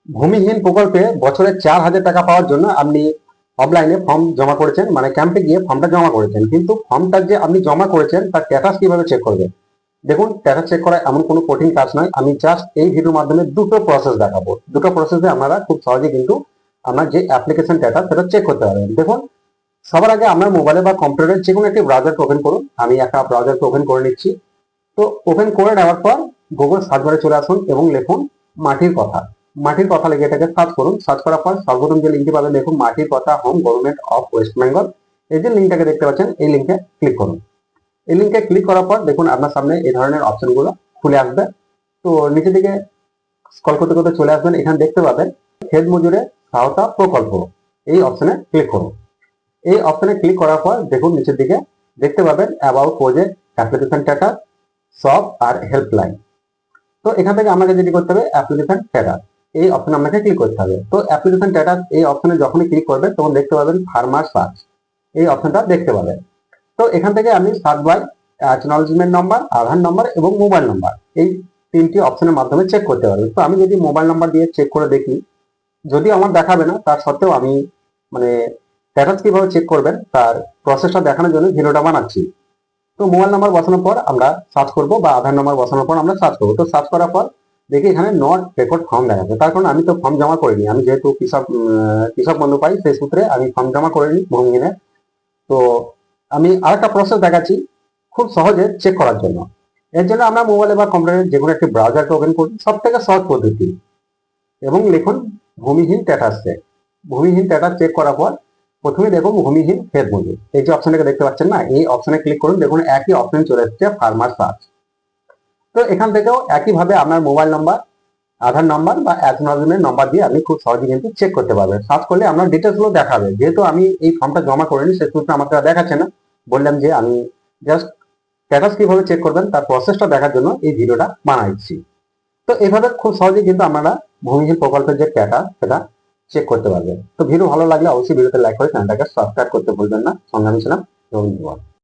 ভূমিহীন প্রকল্পে বছরে 4,000 টাকা পাওয়ার জন্য আপনি অফলাইনে ফর্ম জমা করেছেন, মানে ক্যাম্পে গিয়ে ফর্মটা জমা করেছেন, কিন্তু ফর্মটা যে আপনি জমা করেছেন তার স্ট্যাটাস কিভাবে চেক করবেন? দেখুন, স্ট্যাটাস চেক করা এমন কোনো কঠিন কাজ নয়। আমি জাস্ট এই ভিডিওর মাধ্যমে দুটো প্রসেস দেখাবো। দুটো প্রসেসে আপনারা খুব সহজে কিন্তু আপনার যে অ্যাপ্লিকেশন স্ট্যাটাস সেটা চেক করতে পারবেন। দেখুন, সবার আগে আপনার মোবাইলে বা কম্পিউটারে যে কোনো একটি ব্রাউজারকে ওপেন করুন। আমি একটা ব্রাউজারকে ওপেন করে নিচ্ছি। তো ওপেন করে নেওয়ার পর গুগল সার্চ বারে চলে আসুন এবং লিখুন মাটির কথা। মাটির কথা লিখে এটাকে সার্চ করুন। সার্চ করার পর সর্বপ্রথম যে লিঙ্কটি পাবেন, দেখুন মাটির কথা home government of West Bengal. এই যে লিঙ্কটাকে দেখতে পাচ্ছেন, এই লিঙ্কে ক্লিক করুন। এই লিঙ্কে ক্লিক করার পর দেখুন আপনার সামনে এই ধরনের অপশনগুলো খুলে আসবে। তো নিচের দিকে স্ক্রল করতে করতে চলে আসবেন, এখানে দেখতে পাবেন ক্ষেত মজুরে সহায়তা প্রকল্প। এই অপশনে ক্লিক করুন। এই অপশনে ক্লিক করার পর দেখুন নিচের দিকে দেখতে পাবেন অ্যাবাউট প্রজেক্ট, অ্যাপ্লিকেশন স্ট্যাটাস, সব আর হেল্পলাইন। তো এখান থেকে আমাকে যেটি করতে হবে অ্যাপ্লিকেশন স্ট্যাটাস, এই অপশনে আপনাকে ক্লিক করতে হবে। তো অ্যাপ্লিকেশন স্ট্যাটাস এই অপশনে যখনই ক্লিক করবেন তখন দেখতে পাবেন ফার্মার সার্চ, এই অপশনটা দেখতে পাবেন। তো এখান থেকে আমি search by acknowledgement number, Aadhaar number এবং মোবাইল নাম্বার, এই তিনটি অপশনের মাধ্যমে চেক করতে পারবেন। তো আমি যদি মোবাইল নাম্বার দিয়ে চেক করে দেখি, যদি আমার দেখাবে না, তার সত্ত্বেও আমি মানে স্ট্যাটাস কিভাবে চেক করবেন তার প্রসেসটা দেখানোর জন্য ভিডিওটা বানাচ্ছি। তো মোবাইল নাম্বার বসানোর পর আমরা সার্চ করব বা আধার নাম্বার বসানোর পর আমরা সার্চ করবো। তো সার্চ করার পর দেখি এখানে নট রেকর্ড ফর্ম দেখাচ্ছে, তার কারণ আমি তো ফর্ম জমা করিনি। আমি যেহেতু কৃষক বন্ধু পাই, সেই সূত্রে আমি ফর্ম জমা করিনি ভূমিহীনের। তো আমি আরেকটা প্রসেস দেখাচ্ছি খুব সহজে চেক করার জন্য। এর জন্য আমরা মোবাইলে বা কম্পিউটারে যে কোনো একটি ব্রাউজারকে ওপেন করুন, সব থেকে সহজ পদ্ধতি, এবং লিখুন ভূমিহীন স্ট্যাটাস চেক। ভূমিহীন স্ট্যাটাস চেক করার পর প্রথমে দেখুন ভূমিহীন ক্ষেত মজুর, এই যে অপশনটাকে দেখতে পাচ্ছেন না, এই অপশনে ক্লিক করুন। দেখুন একই অপশন চলে এসেছে ফার্মার সার্চ। তো এখান থেকেও একইভাবে আপনার মোবাইল নাম্বার, আধার নাম্বার বা অ্যাকনলেজমেন্ট নাম্বার দিয়ে আপনি খুব সহজে কিন্তু চেক করতে পারবেন। সার্চ করলে আপনার ডিটেলস গুলো দেখাবে। যেহেতু আমি এই ফর্মটা জমা করিনি, সে সূত্রে আমাকে দেখাচ্ছে না। বললাম যে আমি জাস্ট স্ট্যাটাস কিভাবে চেক করবেন তার প্রসেসটা দেখার জন্য এই ভিডিওটা বানাচ্ছি। তো এভাবে খুব সহজে কিন্তু আপনারা ভূমিহীন প্রকল্পের যে স্ট্যাটাস সেটা চেক করতে পারবেন। তো ভিডিও ভালো লাগলে অবশ্যই ভিডিওতে লাইক করে চ্যানেলটাকে সাবস্ক্রাইব করতে ভুলবেন না। সঙ্গে আমি ছিলাম রবীন্দ্র।